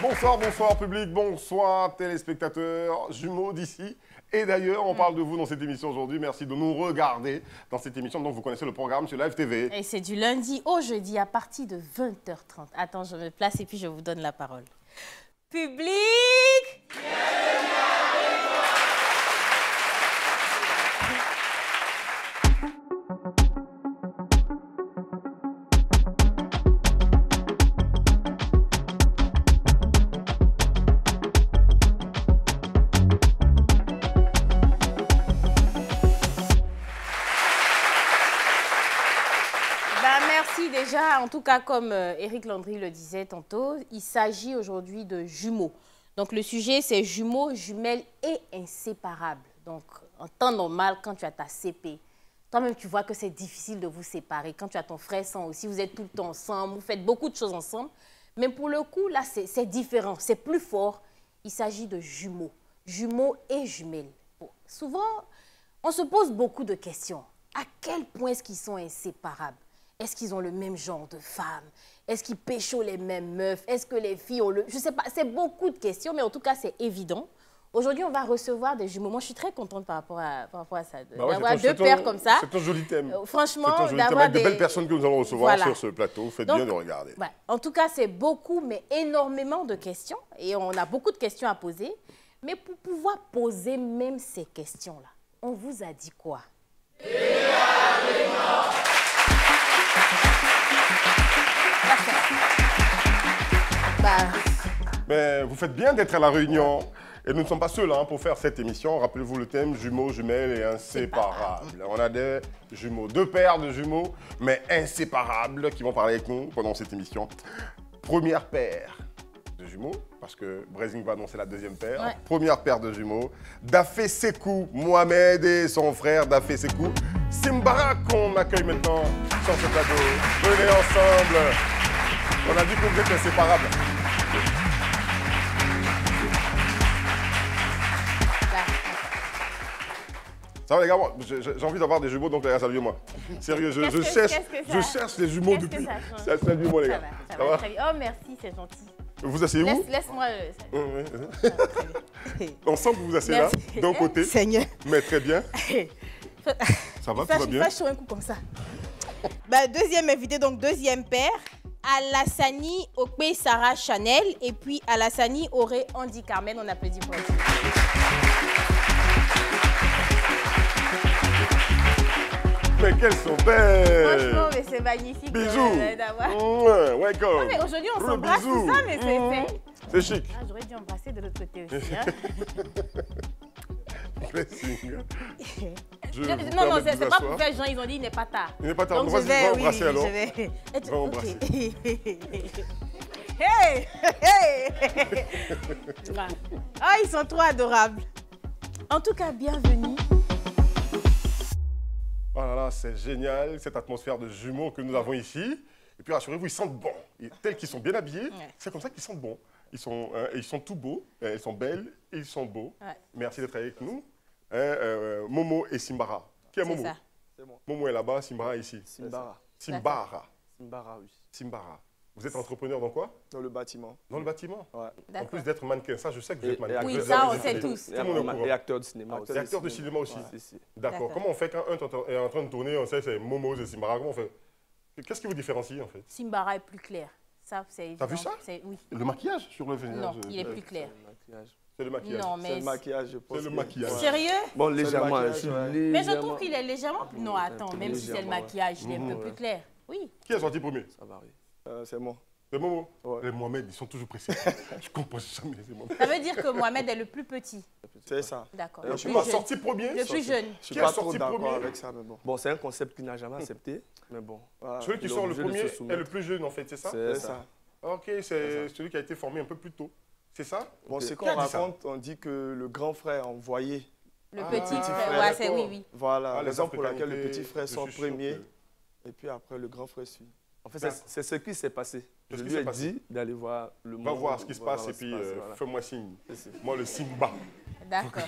Bonsoir, bonsoir public, bonsoir téléspectateurs, jumeaux d'ici et d'ailleurs. On parle de vous dans cette émission aujourd'hui. Merci de nous regarder dans cette émission. Donc vous connaissez le programme sur Live TV. Et c'est du lundi au jeudi à partir de 20h30. Attends, je me place et puis je vous donne la parole. Public! Déjà, en tout cas, comme Éric Landry le disait tantôt, il s'agit aujourd'hui de jumeaux. Donc, le sujet, c'est jumeaux, jumelles et inséparables. Donc, en temps normal, quand tu as ta CP, toi-même, tu vois que c'est difficile de vous séparer. Quand tu as ton frère sang aussi, vous êtes tout le temps ensemble, vous faites beaucoup de choses ensemble. Mais pour le coup, là, c'est différent, c'est plus fort. Il s'agit de jumeaux, jumeaux et jumelles. Bon, souvent, on se pose beaucoup de questions. À quel point est-ce qu'ils sont inséparables? Est-ce qu'ils ont le même genre de femmes? Est-ce qu'ils pécho les mêmes meufs? Est-ce que les filles ont le... Je ne sais pas, c'est beaucoup de questions, mais en tout cas, c'est évident. Aujourd'hui, on va recevoir des jumeaux. Moi, je suis très contente par rapport à ça, d'avoir deux pères comme ça. C'est un joli thème. Franchement, d'avoir des belles personnes que nous allons recevoir sur ce plateau. Faites bien de regarder. Ouais. En tout cas, c'est beaucoup, mais énormément de questions. Et on a beaucoup de questions à poser. Mais pour pouvoir poser même ces questions-là, on vous a dit quoi? Mais vous faites bien d'être à la réunion. Et nous ne sommes pas seuls pour faire cette émission. Rappelez-vous le thème jumeaux, jumelles et inséparables. On a des jumeaux, deux paires de jumeaux, mais inséparables, qui vont parler avec nous pendant cette émission. Première paire de jumeaux, parce que Brésil va annoncer la deuxième paire. Ouais. Première paire de jumeaux. Dafé Sekou, Mohamed et son frère Dafé Sekou. Simbara qu'on accueille maintenant sur ce plateau. Venez ensemble. On a dit que vous êtes inséparables. Ça va les gars, j'ai envie d'avoir des jumeaux, donc les gars, saluez-moi. Sérieux, je cherche les jumeaux depuis. Saluez-moi les gars. Ça va très bien. Oh merci, c'est gentil. Vous asseyez-vous? Laisse-moi... Ensemble, vous vous asseyez là, d'un côté. Seigneur. Mais très bien. Ça va, tout va bien? Je fâche sur un coup comme ça. Deuxième invité, donc deuxième père. Alassani Okpe Sarah Chanel et puis Alassani Auré Andy Carmen. On applaudit pour elle. Mais qu'elles sont belles! Franchement, mais c'est magnifique. Bisous! Welcome! Non, mais aujourd'hui, on s'embrasse, tout ça, mais c'est chic. Ah, j'aurais dû embrasser de l'autre côté aussi. Hein? Non, c'est pas pour faire genre, ils ont dit il n'est pas tard. Il n'est pas tard. Donc Vas-y, va embrasser alors. Je vais. Va embrasser. Hey! Ah, ils sont trop adorables. En tout cas, bienvenue. Oh là là, c'est génial, cette atmosphère de jumeaux que nous avons ici. Et puis rassurez-vous, ils sentent bon. Tels qu'ils sont bien habillés, c'est comme ça qu'ils sentent bon. Ils sont tout beaux, elles sont belles, et ils sont beaux. Ouais. Merci d'être avec nous. Momo et Simbara. Qui est Momo? C'est moi. Momo est là-bas, Simbara est ici. Simbara. Simbara. Simbara, oui. Simbara. Vous êtes entrepreneur dans quoi? Dans le bâtiment. Dans le bâtiment? Ouais. En plus d'être mannequin, ça je sais que vous êtes mannequin. Oui, ça on sait tous. Et acteur de cinéma aussi. Et acteur de cinéma aussi. Ouais. D'accord. Comment on fait quand un est en train de tourner, on sait c'est Momo et Simbara, comment on fait? Qu'est-ce qui vous différencie en fait? Simbara est plus clair. T'as vu ça? Oui. Le maquillage sur le visage? Non, il est plus clair. C'est le maquillage. Non, mais c'est le maquillage, je pense. C'est le maquillage. Sérieux? Bon, légèrement. Mais je trouve qu'il est légèrement plus... Non, attends, même si c'est le maquillage, il est un peu plus clair. Oui. Qui est sorti premier? Ça varie. C'est moi. C'est Momo? Ouais. Les Mohamed, ils sont toujours pressés. Je comprends jamais les Mohamed. Ça veut dire que Mohamed est le plus petit? C'est ça. D'accord. Je suis pas sorti premier? Le plus jeune. Je suis pas trop d'accord avec ça, mais bon. Bon, c'est un concept qu'il n'a jamais accepté, mais bon. Celui qui sort le premier est le plus jeune en fait, c'est ça? C'est ça. Ok, c'est celui qui a été formé un peu plus tôt. C'est ça? Bon, c'est qu'on raconte, on dit que le grand frère a envoyé le petit frère. Ouais, c'est oui. Voilà, raison pour laquelle le petit frère sort premier, et puis après le grand frère suit. En fait, c'est ce qui s'est passé. Je lui ai dit d'aller voir le monde. Va voir ce qui se passe et puis fais-moi signe. Moi, le Simba. D'accord.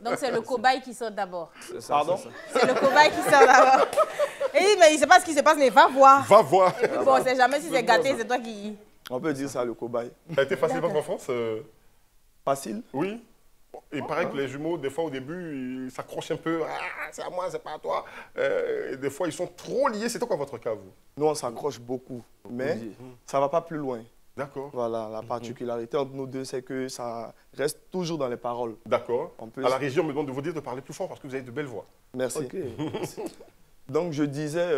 Donc, c'est le cobaye qui sort d'abord. Pardon? C'est le cobaye qui sort d'abord. Il dit, mais il ne sait pas ce qui se passe, mais va voir. Va voir. Et puis bon, on ne sait jamais si c'est gâté, c'est toi qui... On peut dire ça, le cobaye. Ça a été facile votre enfance Facile? Oui. Il paraît que les jumeaux, des fois au début, ils s'accrochent un peu. Ah, c'est à moi, c'est pas à toi. Et des fois, ils sont trop liés. C'est quoi votre cas, vous? Nous, on s'accroche beaucoup, mais ça ne va pas plus loin. D'accord. Voilà, la particularité entre nous deux, c'est que ça reste toujours dans les paroles. D'accord. À la régie, on me demande de vous dire de parler plus fort parce que vous avez de belles voix. Merci. Okay. Donc, je disais,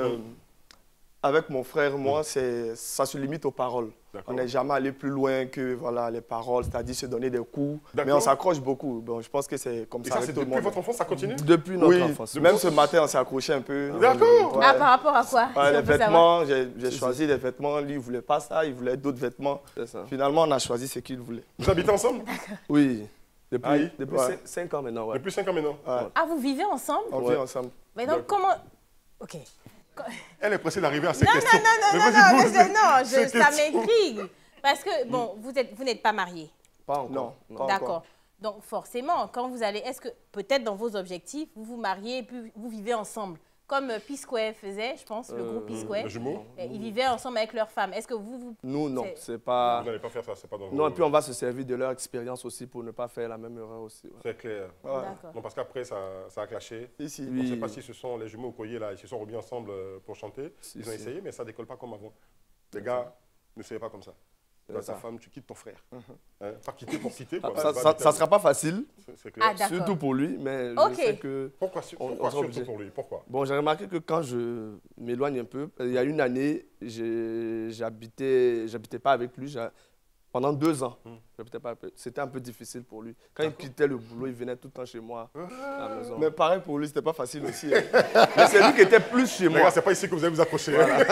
avec mon frère, moi, ça se limite aux paroles. On n'est jamais allé plus loin que voilà, les paroles, c'est-à-dire se donner des coups. Mais on s'accroche beaucoup. Bon, je pense que c'est comme ça. Et ça, c'est depuis votre enfance, ça continue? Depuis notre enfance. Même ce matin, on s'est accroché un peu. D'accord. Ah, par rapport à quoi? Les vêtements, j'ai choisi des vêtements. Lui, il ne voulait pas ça, il voulait d'autres vêtements. Finalement, on a choisi ce qu'il voulait. Vous habitez ensemble? Oui. Depuis 5 ans maintenant. Depuis 5 ans maintenant. Ah, vous vivez ensemble? On vit ensemble. Mais donc, comment... Ok. Elle est pressée d'arriver à ces questions. Non, ça m'intrigue. Parce que, bon, vous n'êtes pas marié. Pas encore. Non. D'accord. Donc, forcément, quand vous allez, est-ce que, peut-être dans vos objectifs, vous vous mariez et puis vous vivez ensemble? Comme P-Square faisait, je pense, le groupe P-Square. Les jumeaux. Ils vivaient ensemble avec leurs femmes. Est-ce que vous... Nous, non, c'est pas... Vous n'allez pas faire ça, c'est pas dans vos... Non, et puis on va se servir de leur expérience aussi pour ne pas faire la même erreur aussi. Ouais. C'est clair. Ouais. Non, parce qu'après, ça a clashé. Ici. On ne sait pas si ce sont les jumeaux au collier, là, ils se sont remis ensemble pour chanter. Ils ont essayé, mais ça ne décolle pas comme avant. Les gars, ne soyez pas comme ça. Ta femme, tu quittes ton frère. Pas quitter pour quitter. Quoi. Ça ne sera pas facile, clair. surtout pour lui, mais je sais que... Pourquoi surtout pour lui? Pourquoi? Bon, j'ai remarqué que quand je m'éloigne un peu, il y a une année, j'habitais pas avec lui pendant 2 ans. C'était un peu difficile pour lui. Quand il quittait le boulot, il venait tout le temps chez moi à la maison. Mais pareil pour lui, c'était pas facile aussi. Mais c'est lui qui était plus chez moi. C'est pas ici que vous allez vous accrocher. Voilà.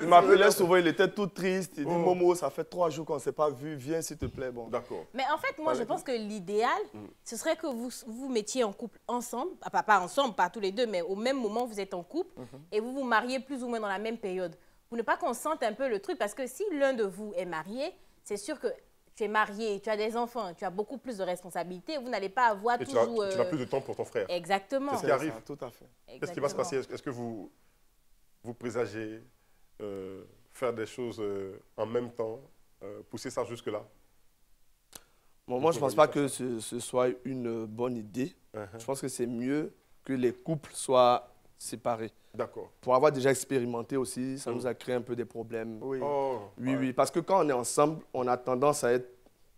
Il m'appelait souvent, il était tout triste. Il dit, Momo, ça fait 3 jours qu'on ne s'est pas vu, viens s'il te plaît. Bon. D'accord. Mais en fait, moi, je pense que l'idéal, ce serait que vous vous mettiez en couple ensemble. Pas ensemble, pas tous les deux, mais au même moment, vous êtes en couple et vous vous mariez plus ou moins dans la même période. Pour ne pas qu'on sente un peu le truc, parce que si l'un de vous est marié, c'est sûr que tu es marié, tu as des enfants, tu as beaucoup plus de responsabilités, vous n'allez pas avoir toujours... Tu n'as plus de temps pour ton frère. Exactement. C'est ce qui arrive. Tout à fait. Qu'est-ce qui va se passer? Est-ce que vous présagez faire des choses en même temps, pousser ça jusque-là? Bon, moi, je ne pense pas que ce soit une bonne idée. Je pense que c'est mieux que les couples soient séparés. D'accord. Pour avoir déjà expérimenté aussi, ça nous a créé un peu des problèmes. Oui, oui, parce que quand on est ensemble, on a tendance à être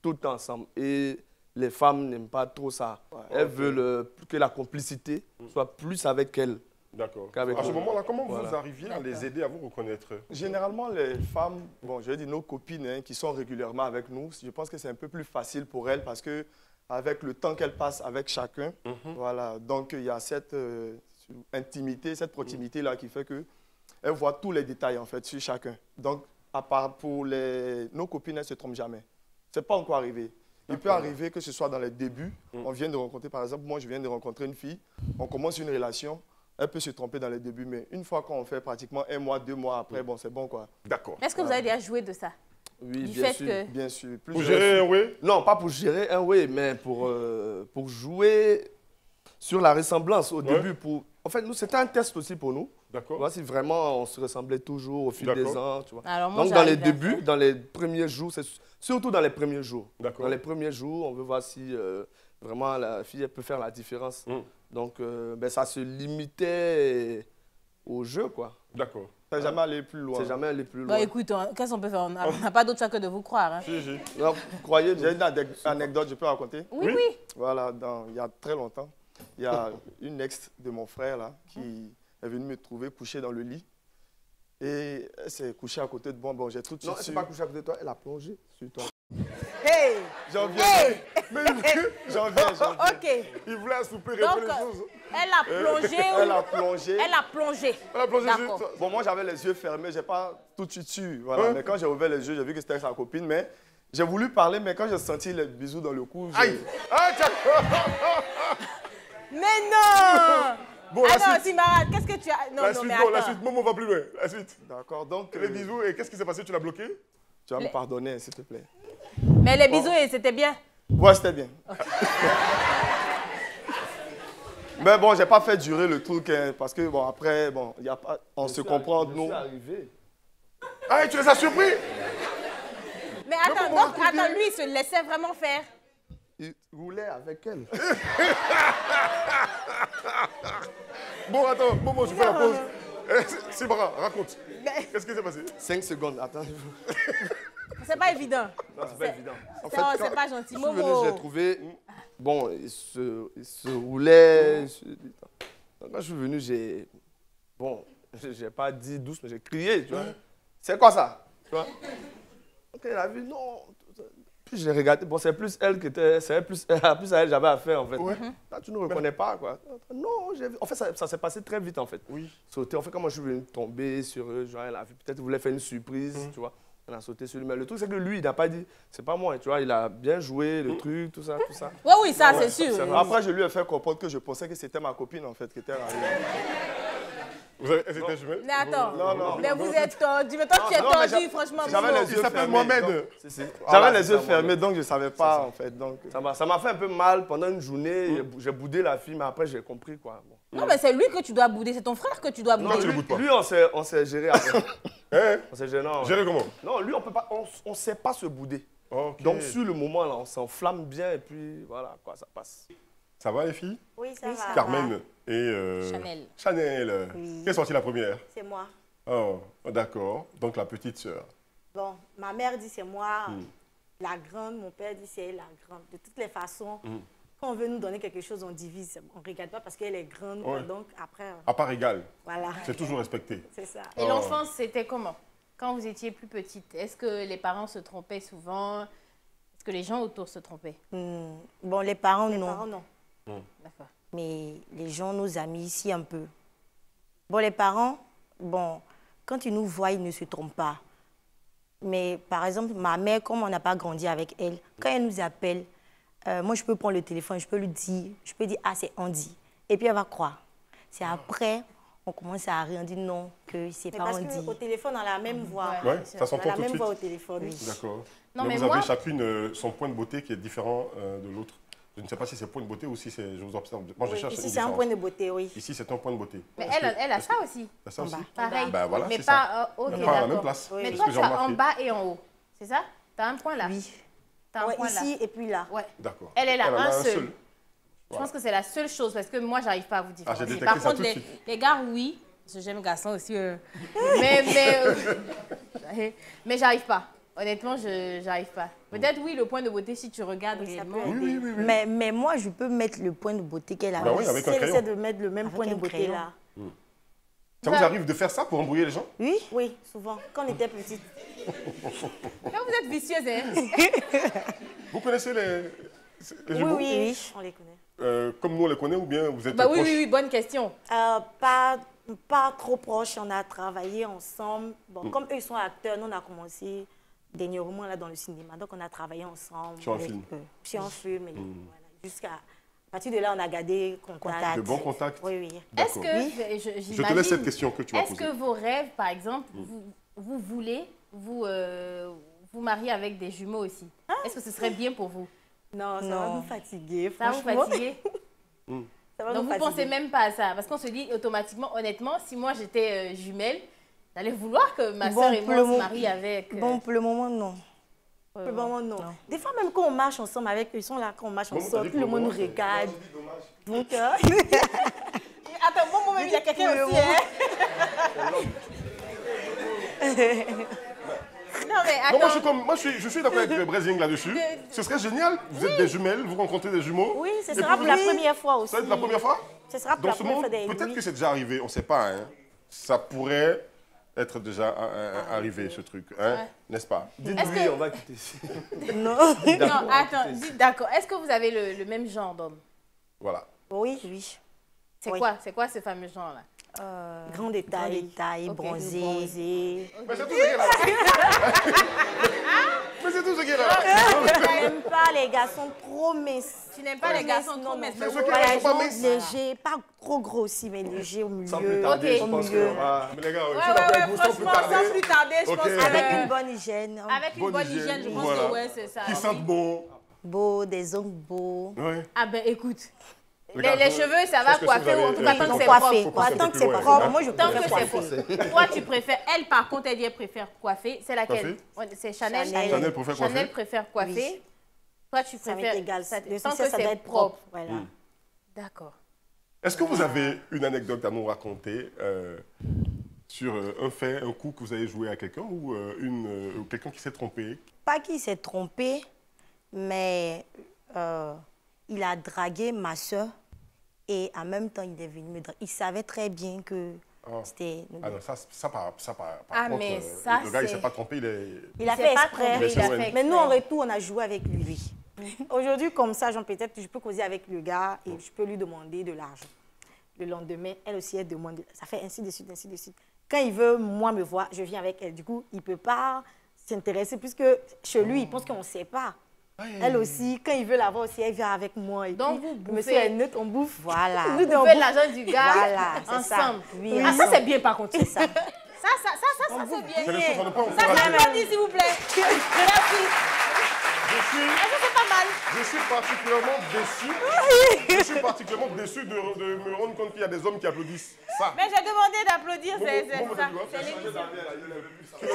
tout le temps ensemble. Et les femmes n'aiment pas trop ça. Elles veulent que la complicité soit plus avec elles. D'accord. À ce moment-là, comment vous arriviez à les aider à vous reconnaître? Généralement, les femmes, bon, je vais dire nos copines qui sont régulièrement avec nous, je pense que c'est un peu plus facile pour elles parce que avec le temps qu'elles passent avec chacun, voilà, donc il y a cette intimité, cette proximité-là qui fait qu'elles voient tous les détails en fait sur chacun. Donc, à part pour nos copines, elles ne se trompent jamais. Ce n'est pas encore arrivé. Il peut arriver que ce soit dans les débuts. On vient de rencontrer, par exemple, moi je viens de rencontrer une fille, on commence une relation. Elle peut se tromper dans les débuts, mais une fois qu'on fait pratiquement 1 mois, 2 mois après, bon, c'est bon, quoi. D'accord. Est-ce que vous avez déjà joué de ça? Oui, bien sûr. Bien sûr. Pour gérer un way? Non, pas pour gérer un way, mais pour jouer sur la ressemblance au début. En fait, nous, c'était un test aussi pour nous. D'accord. Voir si vraiment on se ressemblait toujours au fil des ans, tu vois. Alors, moi, donc, dans les débuts, dans les premiers jours, surtout dans les premiers jours. Dans les premiers jours, on veut voir si vraiment la fille elle peut faire la différence. Donc, ça se limitait au jeu, quoi. D'accord. Ça n'est jamais allé plus loin. C'est jamais allé plus loin. Bah, écoute, qu'est-ce qu'on peut faire? On n'a pas d'autre choix que de vous croire. Hein. Donc, vous croyez, j'ai une anecdote, je peux raconter? Oui. Voilà, il y a très longtemps, il y a une ex de mon frère là, qui est venue me trouver couché dans le lit. Et elle s'est couchée à côté de moi. Bon, j'ai tout de suite. Non, elle ne s'est pas couchée à côté de toi, elle a plongé sur toi. Hey! J'en viens. J'en viens. Ok. Il voulait assouper les choses. Elle a plongé. Elle a plongé. Elle a plongé. Elle a plongé sur toi. Bon, moi, j'avais les yeux fermés. Je n'ai pas tout de suite su. Voilà. Mais quand j'ai ouvert les yeux, j'ai vu que c'était sa copine. Mais j'ai voulu parler, mais quand j'ai senti les bisous dans le cou, aïe! Mais non! Bon, alors, Simara, qu'est-ce que tu as... Non, mais attends. La suite, Momo va plus loin. La suite. D'accord, donc... Les bisous, et qu'est-ce qui s'est passé? Tu l'as bloqué? Tu vas me pardonner, s'il te plaît. Mais les bisous, c'était bien? Ouais, c'était bien. Mais bon, j'ai pas fait durer le truc, hein, parce que bon, après, bon, y a pas, on se comprend, nous. Ah, et tu les as surpris? Mais attends, donc, attends, lui, il se laissait vraiment faire. Il roulait avec elle. Bon, attends, bon, je fais la pause. Sibra, raconte. Qu'est-ce qui s'est passé? 5 secondes, attends. C'est pas évident. Non, c'est pas évident. En fait, C'est pas gentil. je suis venu, Momo. j'ai trouvé... Bon, il se roulait. Donc, quand je suis venu, j'ai... Bon, j'ai pas dit douce, mais j'ai crié, tu vois. C'est quoi ça? Tu vois? Donc, elle a vu, non. Puis j'ai regardé. Bon, c'est plus elle qui était... C'est plus à elle j'avais affaire, en fait. Ouais. Là, tu ne reconnais pas, quoi. Non, j'ai vu. En fait, ça s'est passé très vite, en fait. Oui. Sauter. En fait, quand moi, je suis venu tomber sur eux, genre, elle a vu. Peut-être qu'il voulait faire une surprise, tu vois. On a sauté sur lui. Mais le truc, c'est que lui, il n'a pas dit, c'est pas moi, tu vois. Il a bien joué, le truc, tout ça, tout ça. Ouais, oui, ça, c'est sûr. Après, je lui ai fait comprendre que je pensais que c'était ma copine, en fait, qui était arrivée. Elles étaient jumelles? Mais attends. Non. Mais vous êtes tordu. Mais toi, tu es Non, mais tordu, franchement. j'avais Momo. les yeux Il s'appelle fermés. Mohamed. Donc, j'avais les yeux fermés, donc je ne savais pas, en fait. Donc, ça m'a fait un peu mal pendant une journée. J'ai boudé la fille, mais après, j'ai compris, quoi. Bon. Non, mais c'est lui que tu dois bouder. C'est ton frère que tu dois bouder. tu le boudes pas. Lui, on s'est géré après. Hein? On s'est géré, non. Géré comment? Non, lui, on peut pas, on sait pas se bouder. Ok. Donc, sur le moment, là, on s'enflamme bien et puis, voilà, quoi, ça passe. Ça va, les filles? Oui, ça va. Carmen et Chanel. Chanel. Oui. Qui est sortie la première? C'est moi. Oh, d'accord. Donc la petite sœur. Bon, ma mère dit c'est moi, la grande, mon père dit c'est elle la grande. De toutes les façons, quand on veut nous donner quelque chose, on divise. On ne regarde pas parce qu'elle est grande, quoi. Ouais. Donc après, À part égale, voilà. c'est toujours respecté. C'est ça. Et l'enfance, c'était comment? Quand vous étiez plus petite, est-ce que les parents se trompaient souvent? Est-ce que les gens autour se trompaient? Bon, les parents, Les non. parents, non. D'accord. Mais les gens, nos amis ici, un peu. Bon, les parents, bon, quand ils nous voient, ils ne se trompent pas. Mais par exemple, ma mère, comme on n'a pas grandi avec elle, quand elle nous appelle, moi, je peux prendre le téléphone, je peux lui dire, je peux dire, ah, c'est Andy. Et puis, elle va croire. C'est après, on commence à rire, on dit non, que c'est pas parce Andy. qu'au téléphone, on a la même voix. Ouais, ça s'entend la tout de même suite. voix au téléphone. Oui. D'accord. Non, Mais mais vous avez moi- chacune son point de beauté qui est différent de l'autre. Je ne sais pas si c'est point de beauté ou si c'est. Je vous observe. Moi, je Oui, cherche ici, une c'est un différence. point de beauté, oui. Ici, c'est un point de beauté. Mais Est-ce elle, que- elle a ça aussi. T'as ça En aussi? bas. Pareil. Ben voilà, mais c'est pas, ok, Mais pas à la même d'accord. place. Oui. Mais C'est toi, ce que tu j'ai as en remarqué. bas et en haut. C'est ça? Tu as un point là? Oui. Tu as un Ouais, point là. ici et puis là. Ouais. D'accord. Elle a en un a seul. Je pense que c'est la seule chose parce que moi, j'arrive pas à vous j'ai différencier. détecté Par ça contre, tout de les, suite. les gars, oui. Parce que j'aime garçon aussi. Mais j'arrive pas. Honnêtement, je n'arrive pas. Peut-être, oui, le point de beauté, si tu regardes Oui, ça réellement. peut Oui, aider. oui, oui. Mais moi, je peux mettre le point de beauté qu'elle a. Bah oui, avec un Si elle crayon. essaie de mettre le même Avec point de un beauté crayon. là. Ça vous arrive de faire ça pour embrouiller les gens? Oui, oui, souvent. Quand on était petite. Là, vous êtes vicieuse, hein? Vous connaissez les Oui, jumeaux? oui, on les connaît. Comme nous, on les connaît ou bien vous êtes Bah oui, proches? oui, oui, bonne question. Pas trop proches, on a travaillé ensemble. Bon, comme eux, ils sont acteurs, nous, on a commencé dernièrement là, dans le cinéma. Donc, on a travaillé ensemble. Sur un avec film. eux. Sur un film. Et voilà, jusqu'à... À partir de là, on a gardé contact. De bons contacts? Oui, oui. Est-ce D'accord. que, Je te j'imagine, laisse cette question que tu vas est-ce poser. que vos rêves, par exemple, vous voulez vous marier avec des jumeaux aussi? Est-ce que ce serait bien pour vous? Non, ça va nous fatiguer, Ça vous franchement. fatigue? Ça va Donc nous vous fatiguer. pensez même pas à ça? Parce qu'on se dit automatiquement, honnêtement, si moi j'étais jumelle, j'allais vouloir que ma Bon, soeur et pour moi le se mo- marient avec... Bon, pour le moment, non. Pour le bon. moment, non. Des fois, même quand on marche ensemble avec eux, ils sont là, quand on marche Bon, t'as ensemble, dit tout le pour monde le nous moment, regarde. Donc, Attends, bon moment, il y a quelqu'un aussi, hein? Non mais Non, attends, moi, je suis d'accord avec le Brésil là-dessus. Ce serait génial. Vous êtes des jumelles, vous rencontrez des jumeaux. oui, ce Et sera puis pour vous- la première fois aussi. Ça va être la première fois? Ce sera pour Dans la ce première monde, fois des peut-être oui. que c'est déjà arrivé, on ne sait pas. Hein. Ça pourrait être déjà arrivé, ce truc. Hein? Ouais. N'est-ce pas? Dites Est-ce oui, que- on va quitter ici. Non. non, attends, dites d'accord. Est-ce que vous avez le même genre d'homme? Voilà. Oui, oui. C'est Oui. quoi? C'est quoi ce fameux genre-là? Grand détail, Ok. bronzé. Mais c'est tout ce qui est là. Mais c'est tout ce qui est là. Je n'aime pas les garçons trop minces. Tu n'aimes pas les garçons trop minces? Mais ceux qui Voilà, ne les sont pas gens minces. légers, pas trop gros aussi, mais légers au milieu. Sans plus tarder, Ok. je pense Mieux. qu'on va... Mais les gars, je Ouais, suis d'accord avec vous, sans plus franchement, tarder. sans plus tarder, je Ok. pense que... Avec une bonne hygiène. Avec une bonne hygiène, je pense voilà. que ouais, c'est ça. Qui sentent bon. Beau, des ongles beaux. Ouais. Ah ben écoute, Les cheveux, ça va coiffer, ou en tout cas, tant que c'est coiffer. propre. Tant que c'est propre, moi je Tant que préfère c'est coiffer. propre. Toi, tu préfères. Elle, par contre, elle dit elle préfère coiffer. C'est laquelle? C'est Chanel. Chanel préfère coiffer. Chanel préfère coiffer. Oui. Toi, tu Ça préfères. m'est égal. Tant que Ça doit c'est être propre. Voilà. D'accord. Est-ce que vous avez une anecdote à nous raconter sur un fait, un coup que vous avez joué à quelqu'un ou quelqu'un qui s'est trompé? Pas qu'il s'est trompé, mais il a dragué ma soeur et en même temps, il est venu me draguer. Il savait très bien que c'était... Ah non, par Ah, contre, mais ça, le gars, il c'est- s'est pas trompé, Il a s'est fait pas exprès. trompé, il a fait Mais nous, exprès. en retour, on a joué avec lui. Aujourd'hui, comme ça, peut-être que je peux causer avec le gars et je peux lui demander de l'argent. Le lendemain, elle aussi, elle demande. Ça fait ainsi de suite, ainsi de suite. Quand il veut, moi, me voir, je viens avec elle. Du coup, il ne peut pas s'intéresser puisque chez lui, il pense qu'on ne sait pas. Elle aussi, quand il veut la voir aussi, elle vient avec moi. Et Donc, puis, vous bouffez. monsieur est neutre, on bouffe. Voilà. Vous pouvez l'argent du gars Voilà, c'est ça. ensemble. Oui, Ah, ça, c'est bien, par contre. C'est ça. Ça, c'est bien. C'est des choses qu'on ne peut pas Ça, encourager. c'est bien dit, s'il vous plaît. Merci. Ça, c'est pas mal. Je suis particulièrement déçu. Je suis particulièrement déçu de me rendre compte qu'il y a des hommes qui applaudissent ça. Mais j'ai demandé d'applaudir, c'est Momo, ça. tu vois, C'est tu as changé l'émission. d'avis,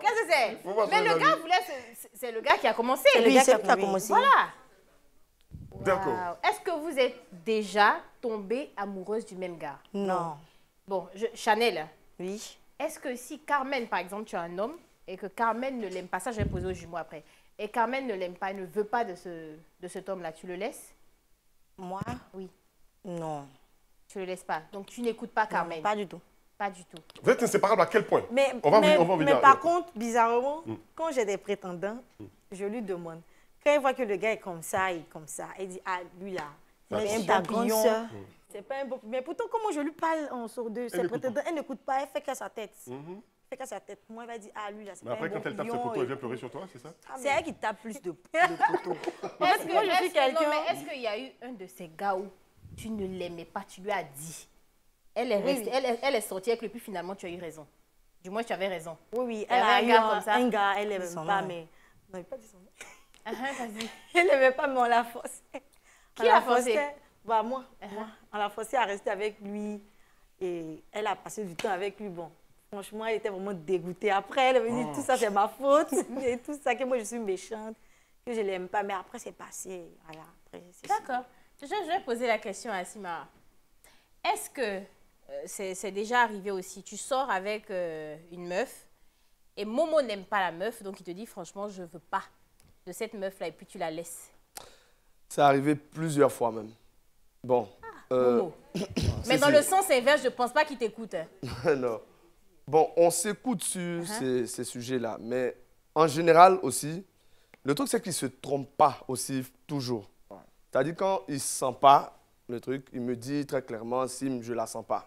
Qu'est-ce que c'est? Momo a Mais changé le gars d'avis. voulait... C'est le gars qui a commencé. C'est le gars qui a commencé. Voilà. D'accord. Wow. Est-ce que vous êtes déjà tombée amoureuse du même gars? Non. Bon, Chanel, Oui. est-ce que si Carmen, par exemple, tu as un homme et que Carmen ne l'aime pas, ça je vais poser aux jumeaux après, et Carmen ne l'aime pas, ne veut pas de cet homme-là, tu le laisses? Moi? Oui. Non. Tu le laisses pas. Donc tu n'écoutes pas Carmen? Non, pas du tout. Pas du tout. Vous êtes inséparables à quel point? Mais, on va mais, vous mais dire. par contre, bizarrement, quand j'ai des prétendants, je lui demande. Quand il voit que le gars est comme ça, il dit, ah, lui là, Mais c'est un papillon. C'est pas un beau... Mais pourtant, comment je lui parle en sort de ses prétendants, elle n'écoute pas, elle fait qu'à sa tête. Fait qu'à sa tête. Moi, elle va dire, ah, lui là, c'est Mais pas après, un bon quand elle tape ses papillon. poteaux, elle vient pleurer sur toi, c'est ça? C'est elle qui tape plus de poteaux. Moi, je suis Non, quelqu'un... mais est-ce qu'il y a eu un de ces gars où tu ne l'aimais pas, tu lui as dit? Elle est, Oui, restée, elle est sortie avec lui, puis finalement, tu as eu raison. Du moins, tu avais raison. Oui, Elle elle a avait eu un gars comme ça. un gars, elle n'aimait Son pas, nom. mais... Non, il pas dit son nom. Vas-y. Elle n'aimait pas, mais on l'a forcé. Qui l'a forcé? Bah, moi. On l'a forcé à rester avec lui. Et elle a passé du temps avec lui. Bon, franchement, elle était vraiment dégoûtée. Après, elle me dit, tout ça, c'est ma faute. Et tout ça, que moi, je suis méchante, que je ne l'aime pas. Mais après, c'est passé. Voilà. D'accord. Je vais poser la question à Simara. Est-ce que c'est déjà arrivé aussi, tu sors avec une meuf et Momo n'aime pas la meuf, donc il te dit, franchement, je ne veux pas de cette meuf-là, et puis tu la laisses? C'est arrivé plusieurs fois même. Bon. Momo. Mais dans le sens inverse, je ne pense pas qu'il t'écoute. Non. Bon, on s'écoute sur ces sujets-là, mais en général aussi, le truc, c'est qu'il ne se trompe pas aussi toujours. C'est-à-dire, quand il ne sent pas le truc, il me dit très clairement si je ne la sens pas.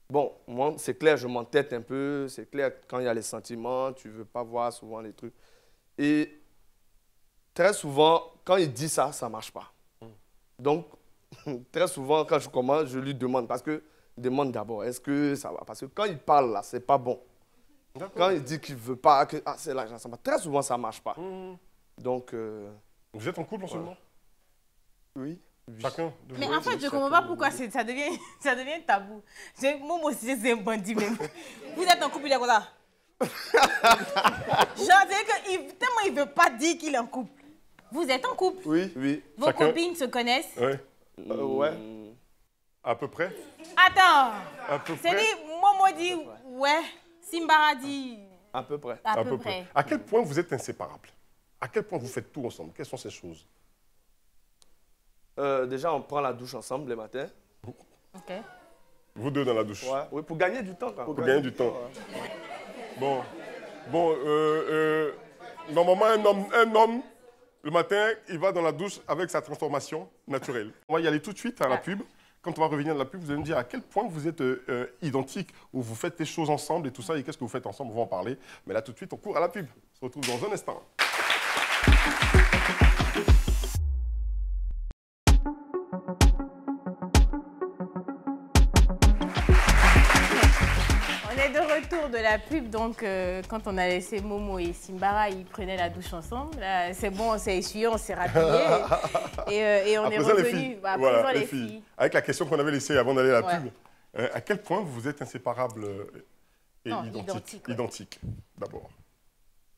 Bon, moi, c'est clair, je m'entête un peu, c'est clair, quand il y a les sentiments, tu ne veux pas voir souvent les trucs. Et très souvent, quand il dit ça, ça ne marche pas. Donc, très souvent, quand je commence, je lui demande, parce que je demande d'abord, est-ce que ça va? Parce que quand il parle là, c'est pas bon. Quand il dit qu'il ne veut pas, que c'est là, ça va. Très souvent, ça ne marche pas. Donc, vous êtes en couple en ce moment? Oui. Chacun de vous. Mais en fait, je ne comprends pas pourquoi ça devient tabou. Momo aussi, c'est un bandit même. Vous êtes en couple, il est comme ça. Genre, c'est tellement il ne veut pas dire qu'il est en couple. Vous êtes en couple? Oui, oui. Vos copines se connaissent? Oui. Ouais. À peu près? Attends. À peu C'est près? dit, Momo dit, ouais. Simbara dit, À peu près. à peu près. À quel point vous êtes inséparables? À quel point vous faites tout ensemble? Quelles sont ces choses? Déjà, on prend la douche ensemble les matins. Ok. Vous deux dans la douche? Ouais. Oui, pour gagner du temps. Pour gagner du temps. Bon, normalement, un homme, le matin, il va dans la douche avec sa transformation naturelle. On va y aller tout de suite à la pub. Quand on va revenir de la pub, vous allez me dire à quel point vous êtes identiques, où vous faites des choses ensemble et tout ça, et qu'est-ce que vous faites ensemble, on va en parler. Mais là, tout de suite, on court à la pub. On se retrouve dans un instant. On On est de retour de la pub, donc quand on a laissé Momo et Simbara, ils prenaient la douche ensemble. Là, c'est bon, on s'est essuyé, on s'est rhabillé et on est revenu. Voilà, les filles. Avec la question qu'on avait laissée avant d'aller à la pub, à quel point vous êtes inséparables et identiques d'abord?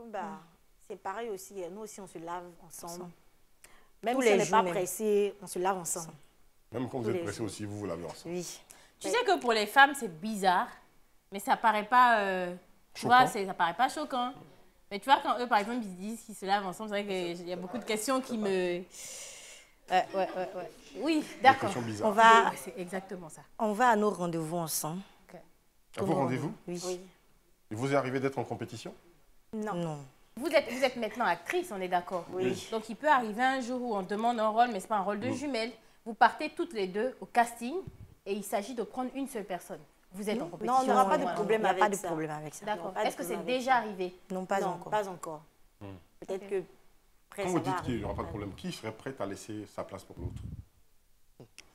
Bah, c'est pareil aussi. Nous aussi, on se lave ensemble. Même si on n'est pas pressé, on se lave ensemble. Même quand vous êtes pressé aussi, vous lavez ensemble. Oui. Tu sais que pour les femmes, c'est bizarre, mais ça paraît pas... tu vois, ça paraît pas choquant. Mais tu vois, quand eux, par exemple, ils disent qu'ils se lavent ensemble, c'est vrai qu'il y a beaucoup de questions qui me... Ouais. Oui, d'accord. C'est exactement ça. On va à nos rendez-vous ensemble. Okay. À vos rendez-vous? Oui. Et vous arrivez d'être en compétition? Non. Vous êtes maintenant actrice, on est d'accord? Oui. Donc, il peut arriver un jour où on demande un rôle, mais ce n'est pas un rôle de jumelle. Vous partez toutes les deux au casting et il s'agit de prendre une seule personne. Vous êtes en compétition. Non, on n'aura pas de problème avec ça. D'accord. Est-ce que c'est déjà arrivé? Non, pas encore. Pas encore. Peut-être que... Quand vous dites qu'il n'y aura pas de problème, qui serait prête à laisser sa place pour l'autre?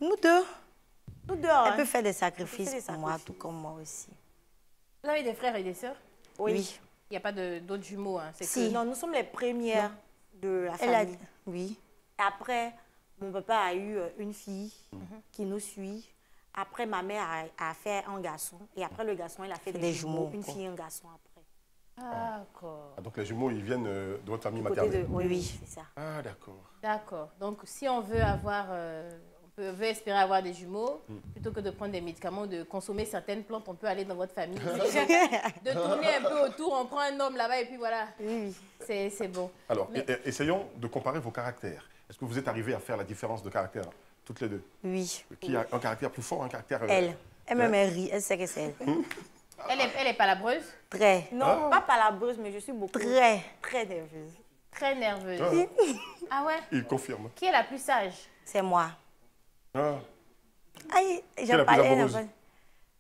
Nous deux. Elle peut faire des sacrifices pour moi, tout comme moi aussi. Vous avez des frères et des sœurs? Oui. Il n'y a pas d'autres jumeaux, hein? Si. Non, nous sommes les premières de la famille. Oui. Après, mon papa a eu une fille qui nous suit. Après, ma mère a fait un garçon. Et après, le garçon, il a fait des jumeaux. Une fille et un garçon après. D'accord. Donc les jumeaux, ils viennent de votre famille maternelle? Oui, c'est ça. Ah, d'accord. D'accord. Donc, si on veut avoir... on veut espérer avoir des jumeaux, plutôt que de prendre des médicaments, de consommer certaines plantes, on peut aller dans votre famille. De tourner un peu autour, on prend un homme là-bas et puis voilà. C'est bon. Alors, essayons de comparer vos caractères. Est-ce que vous êtes arrivés à faire la différence de caractère, toutes les deux? Oui. Qui a un caractère plus fort, un caractère... Elle. Elle me rit, elle sait que c'est elle. Elle est palabreuse? Très. Non, pas palabreuse, mais je suis beaucoup... Très nerveuse. Très nerveuse. Ah ouais? Il confirme. Qui est la plus sage? C'est moi. Ah. Aïe, j'ai pas amoureuse.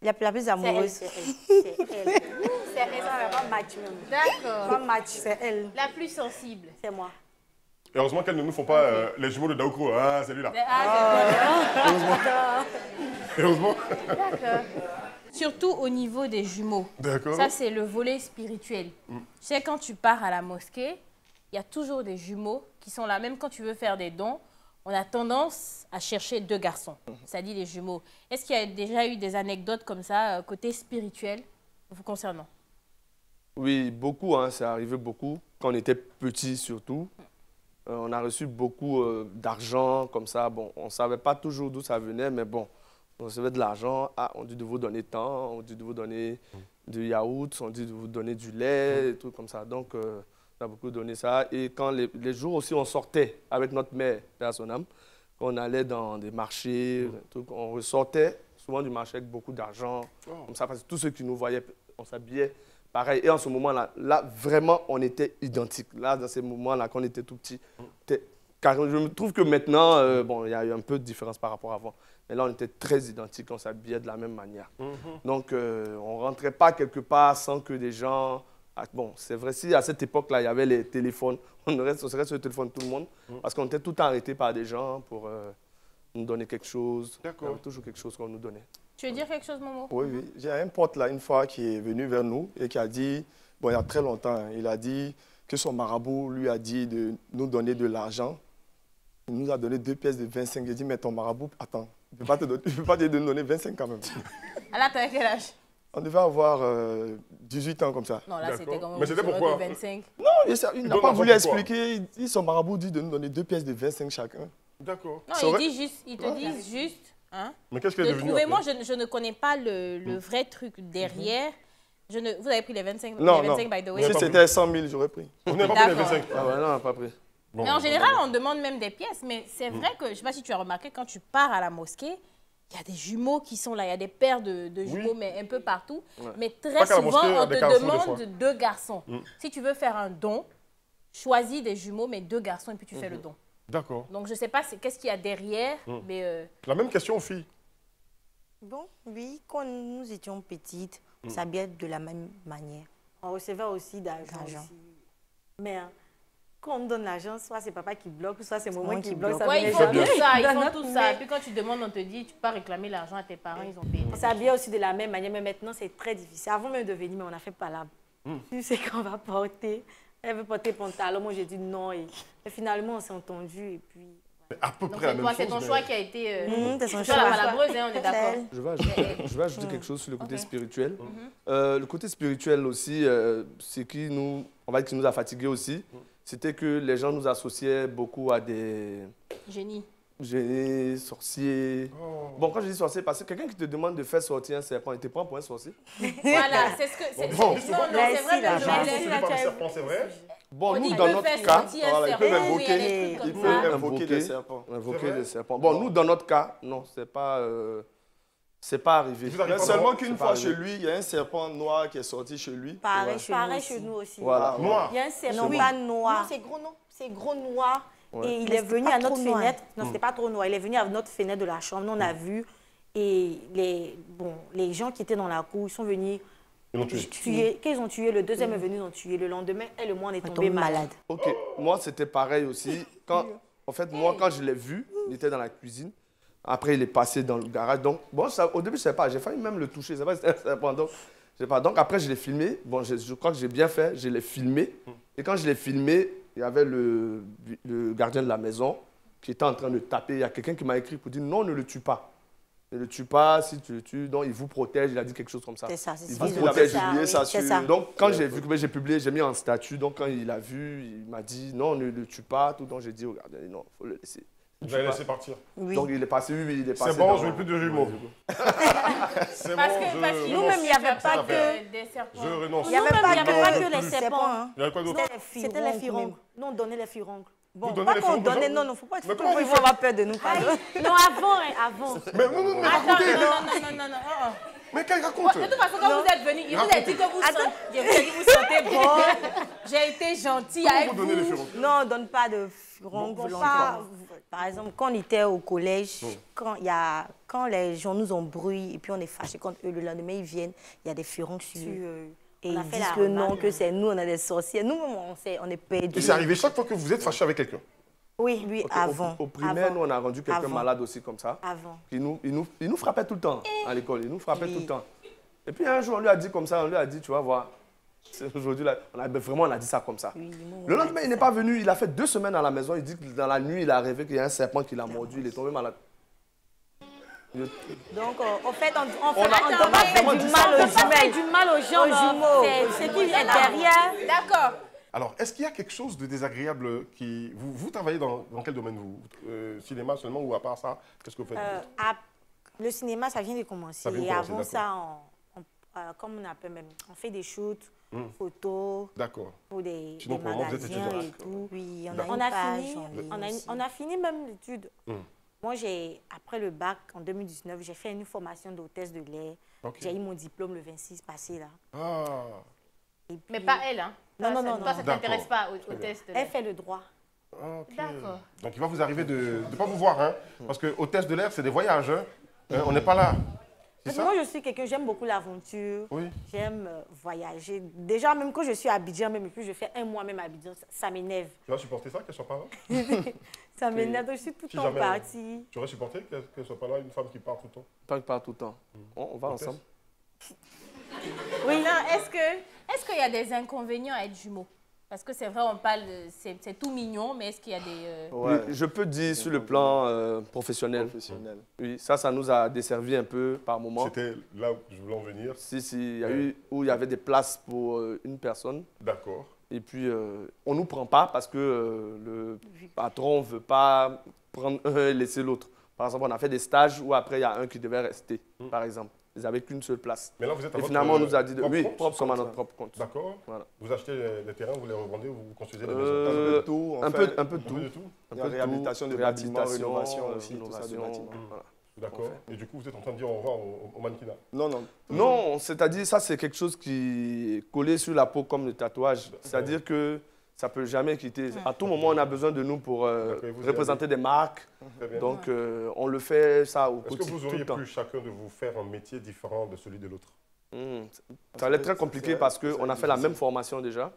La plus amoureuse. C'est elle. C'est elle, ça va pas match même. D'accord. Pas match, c'est elle. La plus sensible? C'est moi. Heureusement qu'elles ne nous font pas les jumeaux de Daoukro. Ah, c'est lui-là. Heureusement. D'accord. Surtout au niveau des jumeaux. D'accord. Ça, c'est le volet spirituel. Tu sais, quand tu pars à la mosquée, il y a toujours des jumeaux qui sont là. Même quand tu veux faire des dons, on a tendance à chercher deux garçons, c'est-à-dire les jumeaux. Est-ce qu'il y a déjà eu des anecdotes comme ça, côté spirituel, vous concernant? Oui, beaucoup, hein, c'est arrivé beaucoup. Quand on était petits surtout, on a reçu beaucoup d'argent comme ça. Bon, on ne savait pas toujours d'où ça venait, mais bon, on recevait de l'argent. Ah, on dit de vous donner tant, on dit de vous donner du yaourt, on dit de vous donner du lait, et tout comme ça. Donc, on a beaucoup donné ça. Et quand les jours aussi, on sortait avec notre mère, père à son âme, quand on allait dans des marchés, on ressortait souvent du marché avec beaucoup d'argent. Comme ça, parce que tous ceux qui nous voyaient, on s'habillait pareil. Et en ce moment-là, vraiment, on était identiques. Là, dans ces moments-là, quand on était tout petit, car je me trouve que maintenant, bon, il y a eu un peu de différence par rapport à avant. Mais là, on était très identiques, on s'habillait de la même manière. Donc, on ne rentrait pas quelque part sans que des gens... Bon, c'est vrai, si à cette époque-là, il y avait les téléphones, on serait sur le téléphone de tout le monde, parce qu'on était tout le temps arrêté par des gens pour nous donner quelque chose. Il y avait toujours quelque chose qu'on nous donnait. Tu veux dire quelque chose, Momo? Oui. J'ai un pote là, une fois, qui est venu vers nous et qui a dit, bon, il y a très longtemps, hein, il a dit que son marabout lui a dit de nous donner de l'argent. Il nous a donné 2 pièces de 25. Il dit, mais ton marabout, attends, je ne peux pas te donner 25 quand même. Alors, tu avais quel âge? On devait avoir 18 ans comme ça. Non, là, c'était quand même... Mais c'était pourquoi? 25. Non, il n'a pas voulu expliquer. Son marabout dit de nous donner 2 pièces de 25 chacun. D'accord. Non, ils te disent juste... Hein, mais qu'est-ce qu'il est devenu? Moi, je ne connais pas le vrai truc derrière. Vous avez pris les 25, non, les 25 by the way? Si c'était 100 000, j'aurais pris. On n'a pas pris les 25. Ah ouais, non, on n'a pas pris. Bon, mais en général, on demande même des pièces. Mais c'est vrai que, je ne sais pas si tu as remarqué, quand tu pars à la mosquée, il y a des jumeaux qui sont là. Il y a des paires de jumeaux, mais un peu partout. Ouais. Mais très souvent, on te demande 2 garçons. Si tu veux faire un don, choisis des jumeaux, mais 2 garçons, et puis tu fais le don. D'accord. Donc, je ne sais pas qu'est-ce qu'il y a derrière. Mais la même question aux filles. Bon, oui, quand nous étions petites, on s'habillait de la même manière. On recevait aussi d'argent. Mais quand on me donne l'argent, soit c'est papa qui bloque, soit c'est maman qui bloque. Ouais, ils font tout ça, ils font Mais- tout ça. Et puis quand tu demandes, on te dit, tu peux pas réclamer l'argent à tes parents, ils ont payé. On s'habille aussi de la même manière, mais maintenant c'est très difficile. Avant même de venir, mais on a fait palabre. Tu sais qu'on va porter. Elle veut porter pantalon, moi j'ai dit non. Et finalement on s'est entendu et puis... À peu Donc près la c'est même toi, chose. c'est ton mais- choix qui a été... c'est son tu as la choix. malabreuse, hein, on est d'accord. Je vais ajouter quelque chose sur le côté spirituel. Le côté spirituel aussi, ce qui nous, on va dire, qui nous a fatigués aussi, c'était que les gens nous associaient beaucoup à des Génie. génies, sorciers. Bon, quand je dis sorcier, parce que quelqu'un qui te demande de faire sortir un serpent, il te prend pour un sorcier. Voilà, c'est ce que... Bon, non, c'est vrai là, que Je me je suis par le serpent, c'est vrai. Bon, On dit nous, qu'ils dans peuvent notre faire cas, sortir un voilà, serpent, ils peuvent il y a des invoquer, trucs ils comme peuvent ça. invoquer des serpents. C'est Invoquer vrai des serpents. Bon, nous, dans notre cas, non, c'est pas arrivé. Vous arrivez Mais pas seulement dans- qu'une c'est fois pas chez arrivé. lui, il y a un serpent noir qui est sorti chez lui. Pareil Ouais. chez nous aussi. Voilà. Noir. Il y a un serpent, Chez nous. pas noir. Non, c'est gros, non? C'est gros noir. Ouais. Et il Mais est c'était venu pas à notre trop noir. fenêtre. Non, c'était pas trop noir. Il est venu à notre fenêtre de la chambre. Nous, on a vu. Et les gens qui étaient dans la cour, ils sont venus Ils l'ont tué. tuer. Qu'ils ont tué, le deuxième est venu, ils ont tué. Le lendemain, elle et moi, on est tombés malades. Ok, moi c'était pareil aussi. En fait, moi quand je l'ai vu, il était dans la cuisine. Après, il est passé dans le garage. Donc, bon, au début, je ne savais pas. J'ai failli même le toucher. C'est pas, c'était un serpent. Donc, je sais pas. Donc, après, je l'ai filmé. Bon, je crois que j'ai bien fait. Je l'ai filmé. Et quand je l'ai filmé, il y avait le gardien de la maison qui était en train de taper. Il y a quelqu'un qui m'a écrit pour dire non, ne le tue pas. Ne le tue pas. Si tu le tues, donc il vous protège. Il a dit quelque chose comme ça. C'est ça, c'est Il ça. vous C'est protège. ça, Il oui, ça c'est sur- ça. Donc, quand j'ai vu que j'ai publié, j'ai mis en statut. Donc, quand il a vu, il m'a dit non, ne le tue pas. Tout. Donc, j'ai dit au gardien, non, il faut le laisser. Vous allez laisser partir. Oui. Donc, il est passé, oui, il est passé. C'est bon, dans- je veux plus de jumeaux. C'est Parce bon, que je... Nous-mêmes, il n'y avait pas que- que... des serpents. Je renonce. Il n'y avait Nous-mêmes, pas il y avait pas que que les les serpents. Hein. Il y a quoi d'autre? C'était les fironcles. Nous, on donnait les fironcles. Bon, Vous donnez pas les qu'on fironcles aux donnait, gens? non, non, faut pas, Mais comment ils vous vont avoir peur de nous. pardon. Non, avant, hein, avant. Mais non, non, mais Attends, racontez. non. Mais qu'elle raconte. De toute façon, quand vous êtes venu, il vous a dit que vous sentez bon. J'ai été gentille Comment avec vous donnez les vous. fironcles? Non, on ne donne pas de fironcles volontairement. Par exemple, quand on était au collège, quand les gens nous embrouillent et puis on est fâchés contre eux, le lendemain, ils viennent, il y a des fironcles sur eux. Et on a ils fait disent la que non, remarque. que c'est nous, on a des sorcières. Nous, on est perdus. Et c'est arrivé chaque fois que vous êtes fâché avec quelqu'un. Oui, oui, Ok, avant. Au primaire, Avant. nous, on a rendu quelqu'un Avant. malade aussi comme ça. Avant. Il nous frappait tout le temps à l'école. Il nous frappait tout le temps. Et puis un jour, on lui a dit comme ça, on lui a dit, tu vas voir, aujourd'hui, là, on a dit ça comme ça. Oui, nous, Le on a lendemain, dit il n'est ça. pas venu, il a fait 2 semaines à la maison. Il dit que dans la nuit, il a rêvé qu'il y a un serpent qui l'a mordu, il est tombé malade. Donc, en fait, on On a fait vraiment du dit mal ça aux comme ça. jumelles. Du mal aux gens. Aux jumeaux. C'est qui est derrière. D'accord. Alors, est-ce qu'il y a quelque chose de désagréable qui... Vous travaillez dans quel domaine, vous? Cinéma seulement ou à part ça, qu'est-ce que vous faites d'autre? Le cinéma, ça vient de commencer. Ça vient de Et commencer, avant d'accord. ça, comme on appelle même, on fait des shoots, photos, D'accord. pour des Sinon, pour le moment, vous êtes magazines étudiant. et tout. Oui, on a D'accord. une On a page fini, en ligne on a, aussi. on a fini même l'étude. Moi, après le bac, en 2019, j'ai fait une formation d'hôtesse de l'air. Ok. J'ai eu mon diplôme le 26 passé, là. Ah, Et puis, Mais pas elle, hein. Non, Toi, non, ça- non, Toi, non. ça t'intéresse pas au bien. test. Elle fait le droit. ok. D'accord. Donc, il va vous arriver de ne pas vous voir, hein, parce que hôtesse de l'air, c'est des voyages, hein. On n'est pas là. C'est Parce que ça? moi, je suis quelqu'un, j'aime beaucoup l'aventure. Oui. J'aime voyager. Déjà, même quand je suis à Abidjan, même, et puis je fais un mois même à Abidjan, ça m'énerve. Tu vas supporter ça, qu'elle soit pas là? Ça m'énerve. Je suis tout Si le temps jamais- partie. Tu aurais supporté qu'elle soit pas là, une femme qui part tout le temps? Pas que part tout le temps. On va ensemble. Oui, non, est-ce qu'il y a des inconvénients à être jumeau? Parce que c'est vrai, on parle, c'est tout mignon, mais est-ce qu'il y a des... Oui, je peux dire sur le plan professionnel. Professionnel. Oui, ça nous a desservi un peu par moment. C'était là où je voulais en venir. Si, il y a eu où il y avait des places pour une personne. D'accord. Et puis, on ne nous prend pas parce que le patron ne veut pas prendre un et laisser l'autre. Par exemple, on a fait des stages où après, il y a un qui devait rester, par exemple. Ils n'avaient qu'une seule place. Mais là, vous êtes à Et votre finalement, on nous a dit, propre oui, compte? propre comme à notre propre compte. D'accord. Voilà. Vous achetez les terrains, vous les revendez ou vous construisez des maisons? Euh, Un peu de tout, un peu de tout. tout. Un Il peu y a de réhabilitation tout, de bâtiments, réhabilitation, rénovation aussi, tout ça de rénovation, bâtiments. voilà. D'accord. Et du coup, vous êtes en train de dire au revoir au mannequinat? Non, non. Non, c'est-à-dire, ça, c'est quelque chose qui est collé sur la peau comme le tatouage. C'est-à-dire que ça ne peut jamais quitter. À tout moment, on a besoin de nous pour vous représenter des marques. Très bien. Donc, on le fait ça au Est-ce que quotidien. vous tout auriez le temps. pu chacun de vous faire un métier différent de celui de l'autre? Ça allait être très compliqué parce qu'on a fait la même formation déjà.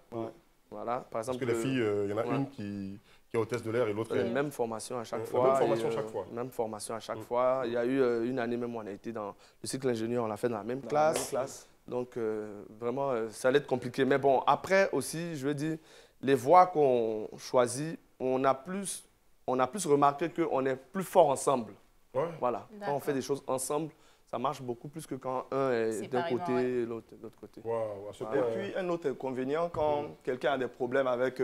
Voilà, par Parce exemple. que les filles, il y en a une qui est hôtesse de l'air et l'autre... Même formation à chaque la fois. même formation à chaque fois. Même formation à chaque fois. Il y a eu une année même où on a été dans le cycle ingénieur, on l'a fait dans la même classe. Donc, vraiment, ça allait être compliqué. Mais bon, après aussi, je veux dire, les voies qu'on choisit, on a plus remarqué qu'on est plus fort ensemble. Ouais. Voilà. Quand on fait des choses ensemble, ça marche beaucoup plus que quand un est d'un côté et l'autre de l'autre côté. Wow, à ce Et point, puis, un autre inconvénient, quand quelqu'un a des problèmes avec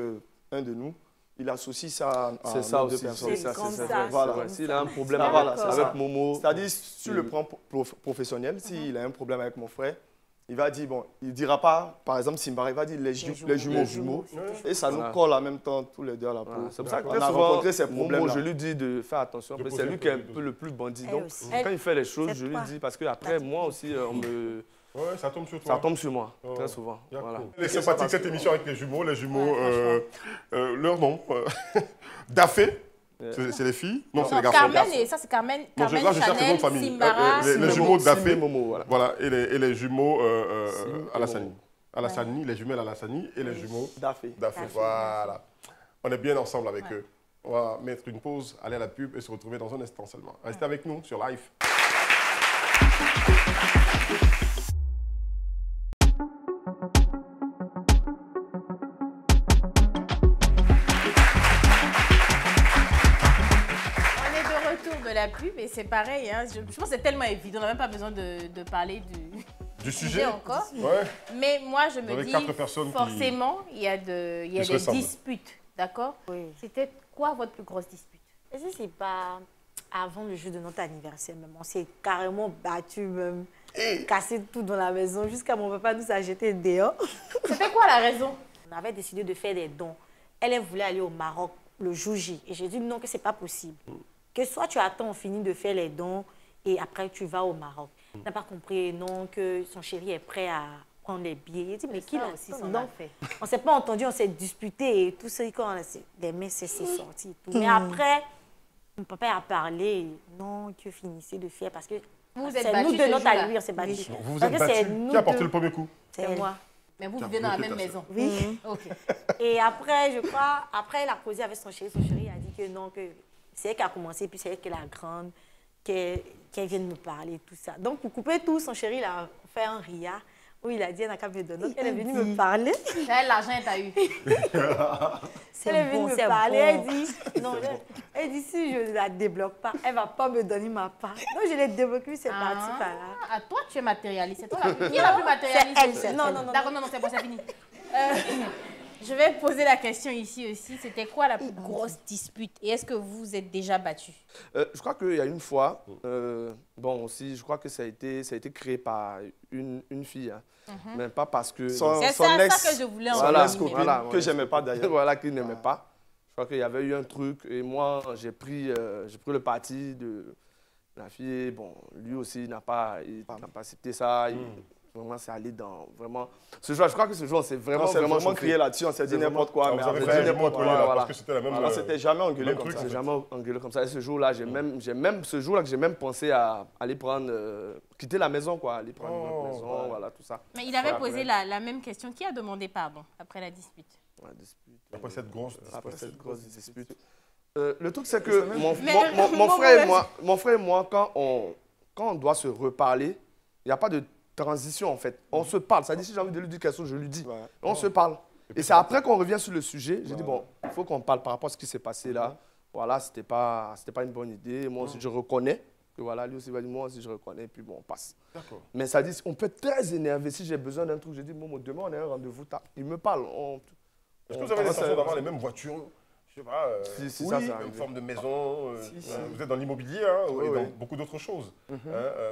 un de nous, il associe ça à C'est ça nos deux aussi. personnes. C'est comme vrai. ça, Voilà. c'est comme S'il ça. a un problème Ah, voilà, c'est avec ça. Momo, C'est-à-dire, sur le plan professionnel, s'il a un problème avec mon frère, il va dire, bon, il ne dira pas, par exemple, Simbara, il va dire les jumeaux. Et ça nous colle en même temps tous les deux à la peau. voilà. C'est pour ça que On très a souvent, rencontré ces Momo, problèmes-là. je lui dis de faire attention. De C'est poser lui un qui est un peu peu le plus bandit. Elle Donc, aussi. quand il fait les choses, C'est je lui toi. dis, parce que après, moi aussi, ouais, ça tombe sur toi. ça tombe sur moi, Oh. très souvent. D'accord. Voilà. Elle est sympathique cette émission avec les jumeaux. Les jumeaux, leur nom, Dafé, c'est les filles. Non, c'est les garçons. Carmen, et ça c'est Carmen, Non, Carmen là, je cherche le nom Chanel, de famille. Simbara. Les jumeaux Dafé. Simé Momo, voilà. Voilà, et les jumeaux Sim et Alassani. Momo. Alassani, les jumelles Alassani et les jumeaux Dafé. Dafé. Voilà. On est bien ensemble avec eux. On va mettre une pause, aller à la pub et se retrouver dans un instant seulement. Restez avec nous sur Live. On est de retour de la pub et c'est pareil, hein, je pense que c'est tellement évident, on n'a même pas besoin de parler Du sujet encore. Ouais. Mais moi je Vous me avez dis, 4 personnes qui- forcément, il y a, il y a se des ressemblent. disputes, d'accord? Oui. C'était quoi votre plus grosse dispute? Est-ce que c'est pas avant le jour de notre anniversaire même? On s'est carrément battu même, cassé tout dans la maison jusqu'à mon papa nous a jeté dehors. C'était quoi la raison? On avait décidé de faire des dons. Elle voulait aller au Maroc le jour J. Et j'ai dit non, que ce n'est pas possible. Que soit tu attends, on finit de faire les dons et après tu vas au Maroc. Elle n'a pas compris, non, que son chéri est prêt à prendre les billets. J'ai dit, mais qui l'a aussi, aussi ça Donc, fait. on ne s'est pas entendu, on s'est disputé et tout ça. Quand les mains s'est sorti et tout. Mais après, mon papa a parlé, non, que finissez de faire parce que Vous vous êtes c'est battus nous de ce notre jour-là? allié, on s'est battus. Vous vous Parce êtes que c'est battus. nous Qui a porté deux. le premier coup? C'est C'est elle. moi. Mais vous Tiens, vivez dans la bloquez même ta maison. Oui. Ok. Et après, je crois, après elle a causé avec son chéri a dit que non, que c'est elle qui a commencé, puis c'est elle qui est la grande, qu'elle vienne me parler, tout ça. Donc, pour couper tout, son chéri, il a fait un ria où il a dit, elle n'a qu'à me donner. Donc, elle est venue me parler. L'argent est à eu. Elle est venue me parler, elle dit, non, elle dit, si je ne la débloque pas, elle ne va pas me donner ma part. Donc, je l'ai débloquée, c'est parti par là. Ah, toi, tu es matérialiste. C'est toi la plus... Qui est la plus matérialiste? C'est elle, c'est non, non, non. D'accord, non, c'est bon, c'est fini. Je vais poser la question ici aussi. C'était quoi la plus grosse dispute? Et est-ce que vous vous êtes déjà battus? Je crois qu'il y a une fois, bon aussi, je crois que ça a été créé par une fille, hein, mais pas parce que... C'est ça que je voulais en Son venir. ex-copine, Voilà, que j'aimais pas d'ailleurs. voilà, qu'il n'aimait pas. Je crois qu'il y avait eu un truc et moi, j'ai pris le parti de la fille. Bon, lui aussi, il n'a pas accepté ça. Vraiment, c'est allé dans vraiment... Ce jour, je crois que ce jour, c'est vraiment, On s'est vraiment chauffé. crié là-dessus, on s'est dit n'importe quoi. Vous Mais avez on fait s'est un dit jumeau n'importe entre quoi. eux, là, voilà. parce que c'était la même... On s'était jamais engueulé même comme truc, ça. C'est jamais engueulé comme ça. Et ce jour-là, j'ai même ce jour-là que j'ai même pensé à aller prendre, quitter la maison, quoi, aller prendre une autre maison, voilà, tout ça. Mais il avait Voilà, posé après. la même question. Qui a demandé pardon après la dispute? La dispute. Après cette grosse Après dispute. cette grosse dispute. Le truc, c'est que Mais- mon frère et moi, quand on doit se reparler, il n'y a pas de transition, en fait. On se parle. Ça dit, si j'ai envie de lui dire quelque chose, je lui dis. Ouais. On se parle. Et c'est après qu'on revient sur le sujet. J'ai dit, bon, il faut qu'on parle par rapport à ce qui s'est passé là. Voilà, c'était pas une bonne idée. Moi aussi, je reconnais. Que voilà, lui aussi va dire, moi aussi, je reconnais. Et puis bon, on passe. D'accord. Mais ça dit, on peut être très énervé. Si j'ai besoin d'un truc, je dis, bon, demain, on a un rendez-vous tard. Il me parle. Est-ce que vous avez l'intention d'avoir les mêmes voitures? Je sais pas, Si, oui, ça, c'est une arrivé. forme de maison, Si. vous êtes dans l'immobilier hein, Oui, et oui. dans beaucoup d'autres choses.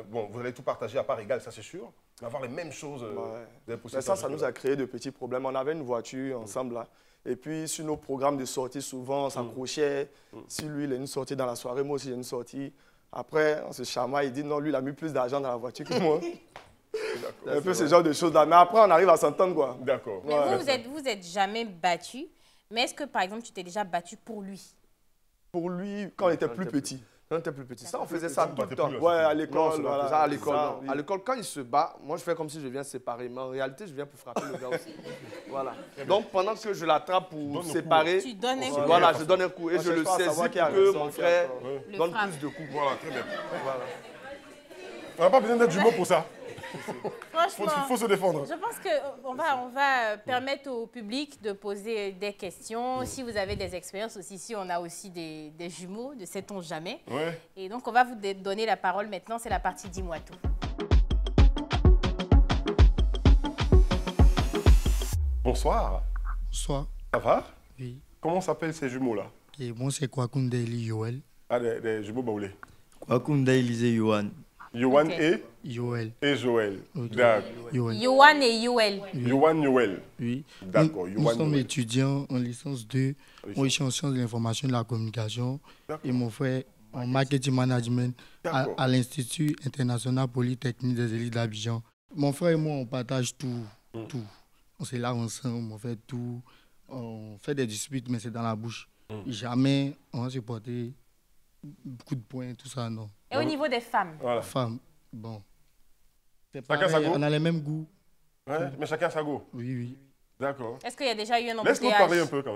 Bon, vous allez tout partager à part égale, ça c'est sûr, mais avoir les mêmes choses, Ouais. vous avez Mais possible. ça nous a créé de petits problèmes. On avait une voiture ensemble là. Et puis sur nos programmes de sortie, souvent on s'accrochait. Si lui il a une sortie dans la soirée, moi aussi j'ai une sortie. Après, on se chamaille, il dit non, lui il a mis plus d'argent dans la voiture que moi. Un peu ce genre de choses là. Mais après, on arrive à s'entendre quoi. D'accord. Mais vous êtes jamais battus. Mais est-ce que, par exemple, tu t'es déjà battu pour lui? Pour lui, quand on était plus petit. Quand on était plus petit, ça, on faisait ça tout le temps. Ouais, à Non, l'école, c'est pas voilà. ça, à l'école, Ça, non. oui. À l'école, quand il se bat, moi, je fais comme si je viens séparer. Mais en réalité, je viens pour frapper le gars aussi. Voilà. Donc, pendant que je l'attrape pour séparer, Tu donnes un coup. voilà, je donne un coup et On je le cherche pas à saisis savoir pour qui a que raison, mon qui a frère tort. Le donne frappe. plus de coups. Voilà, très bien. Voilà. On n'a pas besoin d'être jumeaux pour ça. Franchement, Il faut se défendre. je pense qu'on va permettre au public de poser des questions. Si vous avez des expériences aussi, ici, on a aussi des jumeaux, ne sait-on jamais. Ouais. Et donc, on va vous donner la parole maintenant. C'est la partie Dis-moi tout. Bonsoir. Bonsoir. Ça va? Oui. Comment s'appellent ces jumeaux-là? Et moi, c'est Kwakunde Eli Yoel. Ah, des jumeaux baoulés. Kwakunde Elise Yohan. Yohan Ok. Yoel. et Joël. Ok. D'accord. Yoel. Yohan et Yoel. Yohan, Yoel. Oui. D'accord, Nous Yohan, sommes Yoel. étudiants en licence 2. Oui. Moi, je suis en sciences de l'information et de la communication. D'accord. Et mon frère en marketing management D'accord. à l'Institut international polytechnique des élites d'Abidjan. Mon frère et moi, on partage tout. Tout. On se lave ensemble, on fait tout. On fait des disputes, mais c'est dans la bouche. Jamais on va se porter beaucoup de points, tout ça, non. Et au niveau des femmes? Voilà. Femme, bon. C'est Chacun sa pareil, go. on a les mêmes goûts. Ouais, mais chacun sa go. Oui, oui. D'accord. Est-ce qu'il y a déjà eu un Laisse-nous parler un embouteillage? peu quand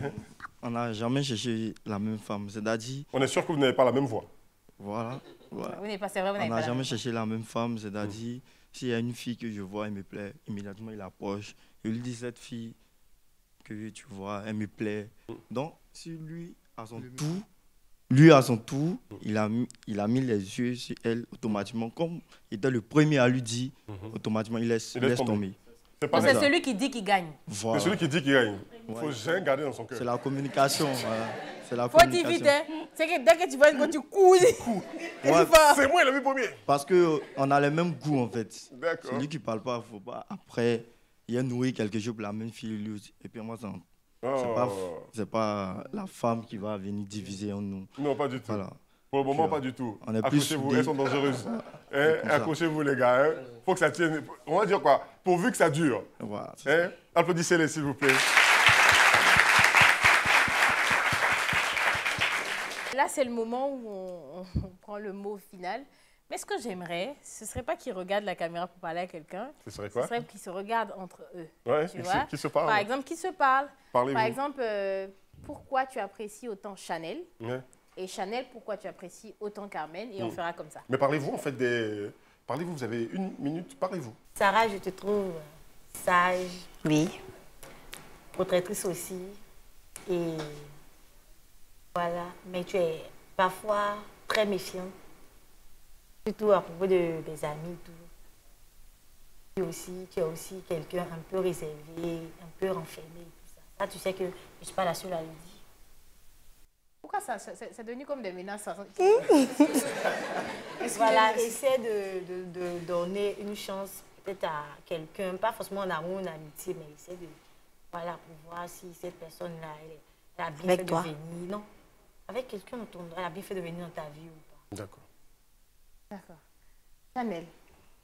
même. On n'a jamais cherché la même femme. C'est-à-dire, On est sûr que vous n'avez pas la même voix. voilà. voilà. Vous n'êtes pas, c'est vrai, vous On n'avez n'a pas la jamais même. cherché la même femme. C'est-à-dire, s'il y a une fille que je vois, elle me plaît, immédiatement il approche. Je lui dis, cette fille que tu vois, elle me plaît. Donc, si lui, à son tour, il a mis les yeux sur elle automatiquement. Comme il était le premier à lui dire, automatiquement, il laisse tomber. C'est Donc, pas c'est ça. celui qui dit qu'il gagne. Voilà. C'est celui qui dit qu'il gagne. Il faut Ouais. jamais garder dans son cœur. C'est la communication. Voilà. C'est la Faut dire vite, hein. C'est que dès que tu vois une go, tu cours. Ouais, C'est moi, il a vu premier. parce qu'on a les mêmes goûts en fait. D'accord. Celui qui parle pas, faut pas. Après, il a nourri quelque chose pour la même fille lui aussi. Et puis moi, Oh. c'est pas la femme qui va venir diviser en nous. Non, pas du tout. Voilà. Pour le moment, Puis, pas du tout. on est plus Accrochez-vous, soudés. elles sont dangereuses. comme ça. Accrochez-vous, les gars. Hein. Faut que ça tienne. On va dire quoi? Pourvu que ça dure. Voilà. Hein? Applaudissez-les, s'il vous plaît. Là, c'est le moment où on prend le mot final. Mais ce que j'aimerais, ce serait pas qu'ils regardent la caméra pour parler à quelqu'un. Ce serait Ce quoi? serait qu'ils se regardent entre eux. Ouais, Tu vois? qui se parle. Par exemple, qui se parlent. Parlez-vous. Par exemple, pourquoi tu apprécies autant Chanel? Ouais. Et Chanel, pourquoi tu apprécies autant Carmen? Et on fera comme ça. Mais parlez-vous, en fait, des... Parlez-vous, vous avez une minute, parlez-vous. Sarah, je te trouve sage. Oui. Protectrice aussi. Et voilà. Mais tu es parfois très méfiante. Surtout à propos des amis et tout. Tu es aussi quelqu'un un peu réservé, un peu renfermé et tout ça. Ça, tu sais que je ne suis pas la seule à le dire. Pourquoi ça? C'est devenu comme des menaces. Voilà, essaie de donner une chance peut-être à quelqu'un, pas forcément en amour ou en amitié, mais essaie de, voilà, pour voir si cette personne-là, elle a bien Avec fait toi. de venir. Non, avec quelqu'un, elle a bien fait de venir dans ta vie ou pas. D'accord. D'accord. Chanel,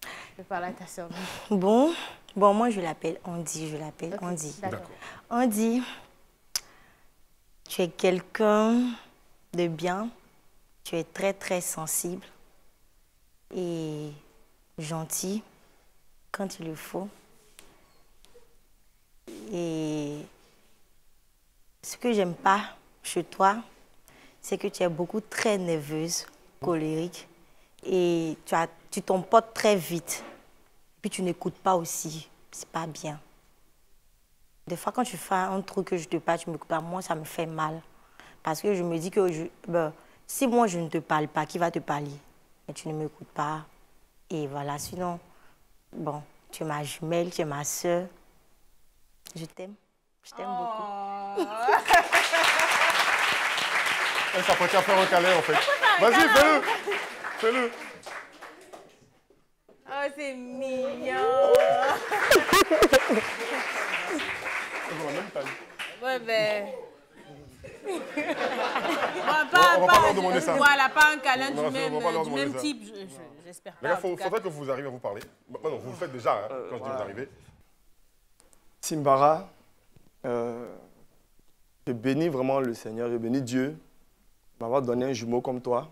je vais parler à ta soeur. Bon, moi je l'appelle Andy, Andy. D'accord. Andy, tu es quelqu'un de bien, tu es très très sensible et gentil quand il le faut. Et ce que j'aime pas chez toi, c'est que tu es beaucoup très nerveuse, colérique et tu t'emportes très vite. Puis tu n'écoutes pas aussi, c'est pas bien. Des fois, quand tu fais un truc que je te parle, tu m'écoutes pas, moi, ça me fait mal. Parce que je me dis que si moi, je ne te parle pas, qui va te parler? Mais tu ne m'écoutes pas. Et voilà, sinon, bon, tu es ma jumelle, tu es ma soeur. Je t'aime beaucoup. Elle s'apprête à faire un câlin, en fait. Vas-y, fais-le. Fais-le. Oh, c'est mignon. Ils ont la même taille. Ouais, ben. Bon, On va pas leur demander ça. Voilà, pas un câlin Non, du on va pas leur du demander même ça. type, j'espère Les pas. gars, en tout cas. faudrait que vous arriviez à vous parler. Bah, non, vous le faites déjà, hein, quand je dis vous arrivez. Simbara, je bénis vraiment le Seigneur, je bénis Dieu m'avoir donné un jumeau comme toi.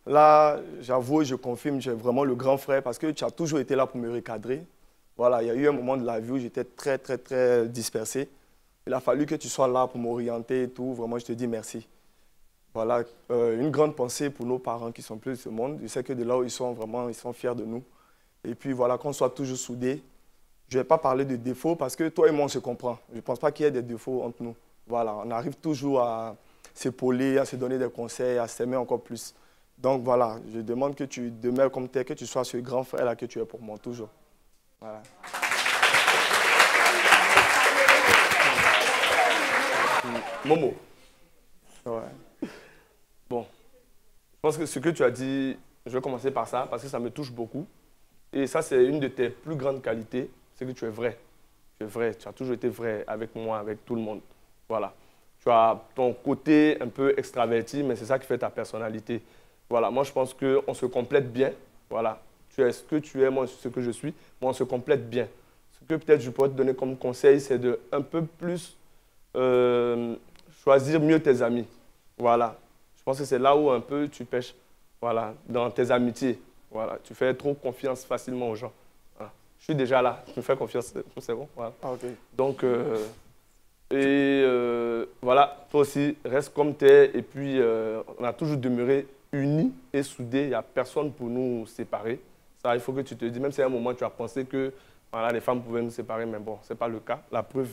Là, j'avoue et je confirme, j'ai vraiment le grand frère parce que tu as toujours été là pour me recadrer. Voilà, il y a eu un moment de la vie où j'étais très, très, très dispersé. Il a fallu que tu sois là pour m'orienter et tout. Vraiment, je te dis merci. Voilà, une grande pensée pour nos parents qui sont plus de ce monde. Je sais que de là où ils sont, vraiment, ils sont fiers de nous. Et puis voilà, qu'on soit toujours soudés. Je ne vais pas parler de défauts parce que toi et moi, on se comprend. Je ne pense pas qu'il y ait des défauts entre nous. Voilà, on arrive toujours à s'épauler, à se donner des conseils, à s'aimer encore plus. Donc voilà, je demande que tu demeures comme tel, que tu sois ce grand frère-là que tu es pour moi, toujours. Voilà. Momo. Ouais. Bon, je pense que ce que tu as dit, je vais commencer par ça parce que ça me touche beaucoup. Et ça, c'est une de tes plus grandes qualités, c'est que tu es vrai. Tu es vrai, tu as toujours été vrai avec moi, avec tout le monde. Voilà. Tu as ton côté un peu extraverti, mais c'est ça qui fait ta personnalité. Voilà, moi je pense qu'on se complète bien. Voilà. Tu es ce que tu es, moi ce que je suis. Moi, on se complète bien. Ce que peut-être je pourrais te donner comme conseil, c'est de un peu plus choisir mieux tes amis. Voilà. Je pense que c'est là où un peu tu pêches. Voilà, dans tes amitiés. Voilà. Tu fais trop confiance facilement aux gens. Voilà. Je suis déjà là. Tu me fais confiance. C'est bon. Voilà. Ah, ok. Donc, voilà, toi aussi, reste comme tu es. Et puis, on a toujours demeuré unis et soudés. Il n'y a personne pour nous séparer. Ça, il faut que tu te dises, même si à un moment tu as pensé que voilà, les femmes pouvaient nous séparer, mais bon, ce n'est pas le cas. La preuve,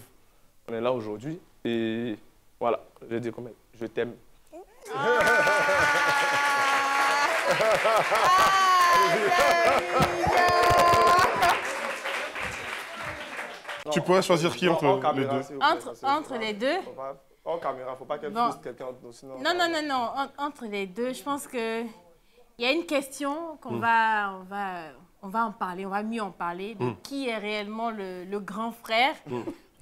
on est là aujourd'hui. Et voilà, je dis quand même, je t'aime. Tu pourrais choisir qui entre les deux? Entre les deux? En caméra, il ne faut pas qu'elle Bon. frustre quelqu'un entre nous. Sinon, Non. Entre les deux, je pense qu'il y a une question qu'on va en parler, on va mieux en parler, de qui est réellement le grand frère.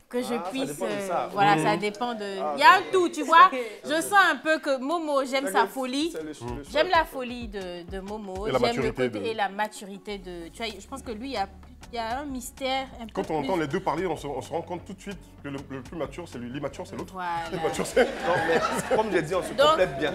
Que je puisse... dépend de ça. Voilà, ça dépend de... Il y a un tout, tu vois. Je sens un peu que Momo, j'aime sa folie. J'aime la folie de Momo. Et la J'aime le maturité côté et la maturité de... Tu vois, je pense que lui, il y a un mystère un peu Quand on plus... entend les deux parler, on se rend compte tout de suite que le plus mature, c'est lui. L'immature, c'est l'autre. Voilà. L'immature, c'est... Non, mais comme j'ai dit, on se Donc- complète bien.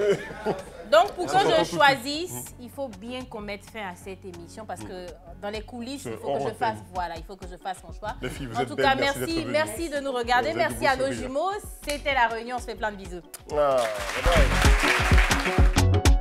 Donc, pour que s'entend tout je de suite. choisisse, il faut bien qu'on mette fin à cette émission parce que dans les coulisses, il faut hors que je antenne. fasse, voilà, il faut que je fasse mon choix. Les filles, vous En êtes tout belles, cas, merci d'être venues. merci de nous regarder, Vous êtes de merci beaux à nos sourires. jumeaux. C'était La Réunion, on se fait plein de bisous. Ah, bye bye.